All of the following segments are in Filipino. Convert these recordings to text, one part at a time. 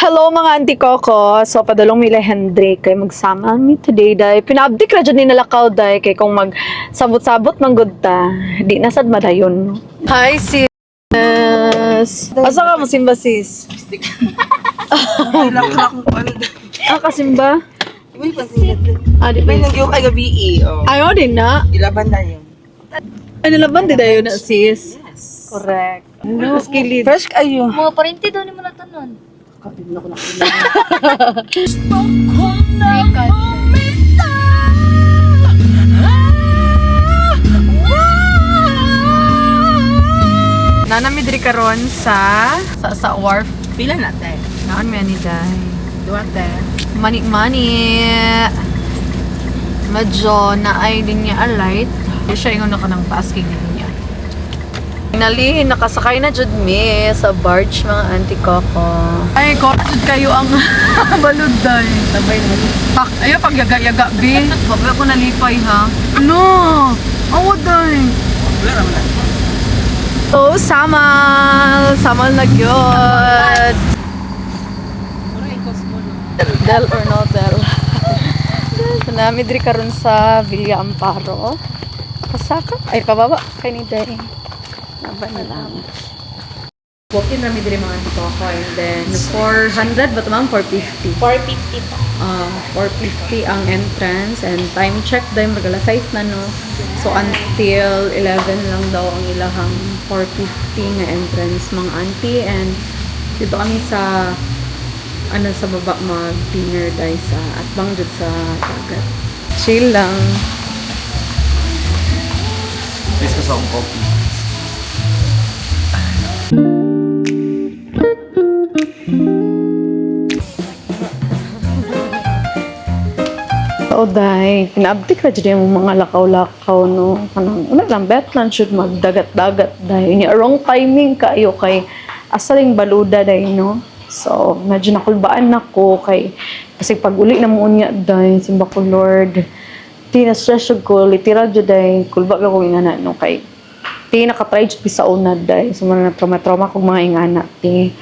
Hello mga auntie Coco. So padulong mi Hendrik kay magsama mi today day. Pinaabdik ra jud ni nalakaw day kay kung magsabot-sabot man gud ta. Di na sad madayon. Hi sis. Asa ka mo simba sis? Kasimba? Di ba nagyo kay gabi Ayo din na. ilaban na yun. Ano laban di dayon na sis? Yes. Correct. No, skilled. Fresh kayo. Mga parinti daw ni mo natanon. Makeup. Nanamidri karon sa wharf. Pila na tayo? Naan mi ani day. Duwate. Mani. Medyo naay din niya alight. Siya yung naka ng tasking niya. Finally, nakasakay na jud mi sa barge mga auntie Coco. Ay, kora jud kayo ang balud day. Sabay na. Pak, ayo pag yaga-yaga bi. Wag ko nalipay ha. No. Awad day. Wala naman na. So, Samal na gyud. Del or no del. Namidri karon sa Villa Amparo. Pasaka ay pababa kay ni Day. Naba na lang. Walk-in na midri mga Coco and then 400 but ma'am 450. 450 po. 450 ang entrance and time check dahil magala size na no. So until 11 lang daw ang ilahang 450 nga entrance mga auntie and dito kami sa sa baba mag dinner dahil sa at bang jud sa dagat. Chill lang. Please ka sa akong coffee. O dahi, pinaabdik ra dyan yung mga lakaw-lakaw, no? Kanang, una lang, bet lang should magdagat-dagat dahi. Ni wrong timing kayo kay asaling baluda dahi, no? So, medyo nakulbaan na ko kay kasi pag uli na mo unya dahi, simba ko Lord. Di na-stress ko, literal dyan dahi, kulba ka ko ingana, no? Kay, di nakatry dyan sa una dahi. So, mga trauma-trauma kong mga ingana, ti.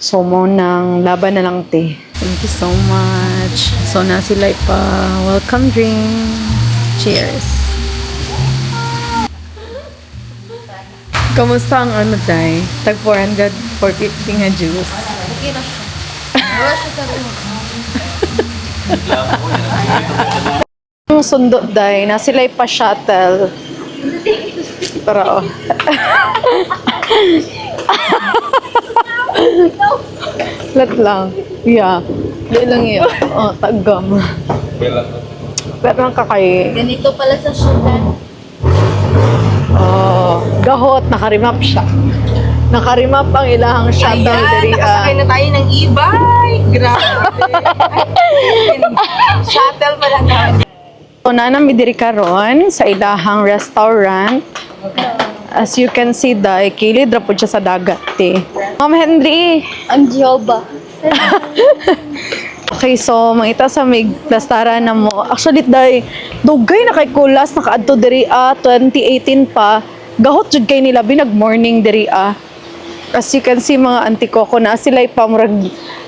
So, mo nang laban na lang, ti. Thank you so much. So, na sila pa welcome drink. Cheers. Kamusta ang day? Tag 400, 450 nga juice. Okay na siya. Wala siya sa room. Ang sundo day, na sila pa shuttle. Pero, Let lang. Yeah. Di lang yun. Tagam. Pero ang kakay. Ganito pala sa syudad. Gahot. Nakarimap siya. Nakarimap ang ilahang shuttle. Ayan, nakasakay na tayo ng e-bike. Grabe. Shuttle pala tayo. So, nanami diri karon sa ilahang restaurant. As you can see, day, kilid ra po siya sa dagat, eh. Ma'am Henry. Ang Jehovah. Okay, so, mangita sa mig plastara na mo. Actually, day, dugay na kay kulas, nakaadto diri 2018 pa. Gahot jud kay nila, binag-morning diri As you can see, mga auntie Coco na sila pamurag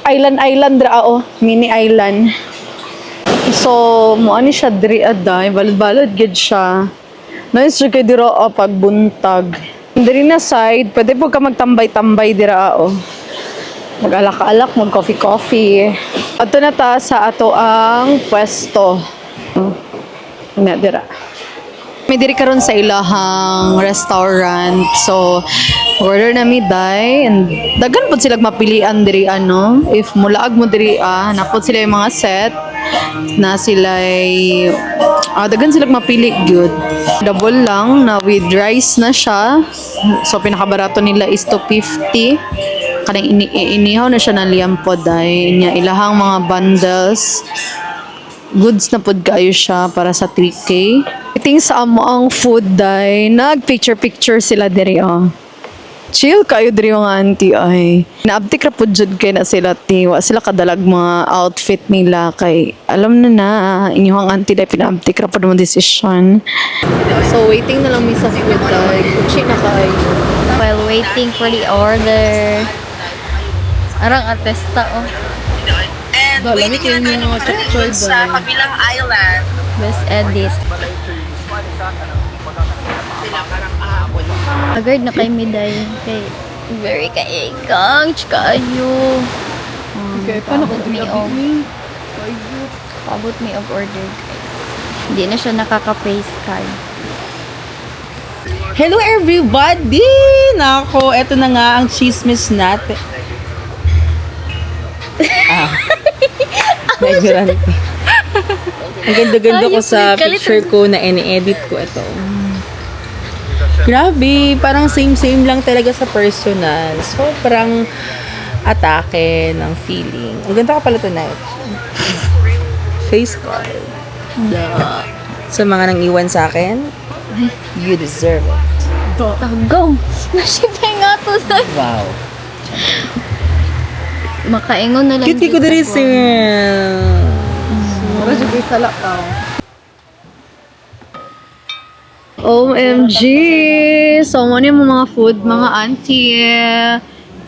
island ra, mini island. So, mo ani siya diri day, balod-balod gid siya. Nice jud kay dira pagbuntag. Diri na side, pwede po ka magtambay-tambay dira Mag-alak-alak, mag-coffee-coffee. Ato na ta sa ato ang pwesto. Na dira. May diri karon sa ilahang restaurant. So, order na mi day and daghan pud sila mapilian diri if mulaag mo diri napod sila yung mga set na sila daghan sila mapili good. Double lang na with rice na siya. So pinakabarato nila is 250. Kanang inihaw na siya na liyampod ay inya ilahang mga bundles. Goods na pod kayo siya para sa 3K. Iting sa amo ang food day nag picture sila diri Chill kayo diri mga auntie ay. Naabtik ra pud jud kay na sila tiwa. Sila kadalag mga outfit nila kay alam na inyong auntie dai pinaabtik ra pud mo decision. So waiting na lang mi sa food day. Kuchi na kayo. While waiting for the order. Arang artista, oh. And waiting na tayo ng dun sa kabilang island. Best edit. Sila parang ahapon. Agad na kay Miday. Kay very kayo. Okay, paano Paabot me og paabot me og order, guys. Hindi na siya nakaka-face card. Hello everybody! Nako, eto na nga ang chismis natin. Medyo ang ganda-ganda ko sa picture ko na ini-edit ko ito. Grabe, parang same-same lang talaga sa personal. Sobrang atake ng feeling. Ang ganda ka pala tonight. Face card. Sa mga nang iwan sa akin, you deserve it. Tagaw! Nasipay nga to sa... Wow. Makaingon na lang. Cute ko diri si... OMG! So, ano yung mga food, mga auntie?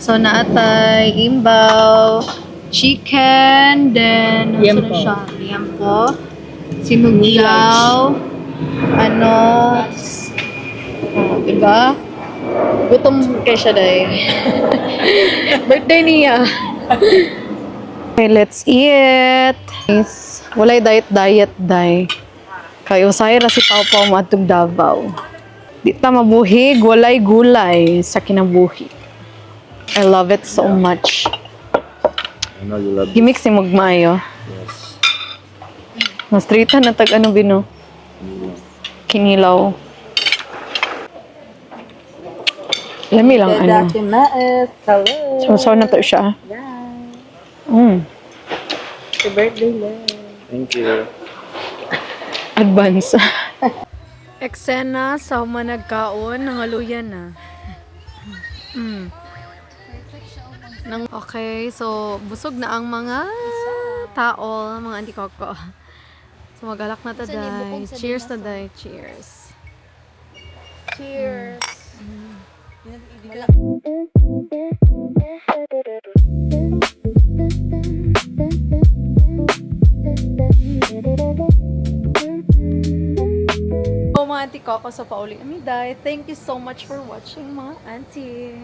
So, naatay, imbaw, chicken, then, ano Liempo. siya? Liempo. Sinuglaw. Ano? Oh, diba? Gutom kay siya day. Birthday niya. Okay, let's eat. Walay diet, day. Kayo usay ra si Pawpaw matug Davao. Di ta mabuhig, walay gulay sa kinabuhi. I love it so much. I know you love Gimik si Mugmayo. Yes. Mas trita na tag ano bino? Kinilaw. Lami lang ano. So na to siya. Happy birthday, love. Thank you. Advance. Eksena sa humanagkaon, nangaluyan na. Okay, so busog na ang mga tao, mga auntie Coco. So magalak na taday. Cheers taday. Cheers. Cheers. Mga auntie Coco sa pauling amiday. Thank you so much for watching mga auntie.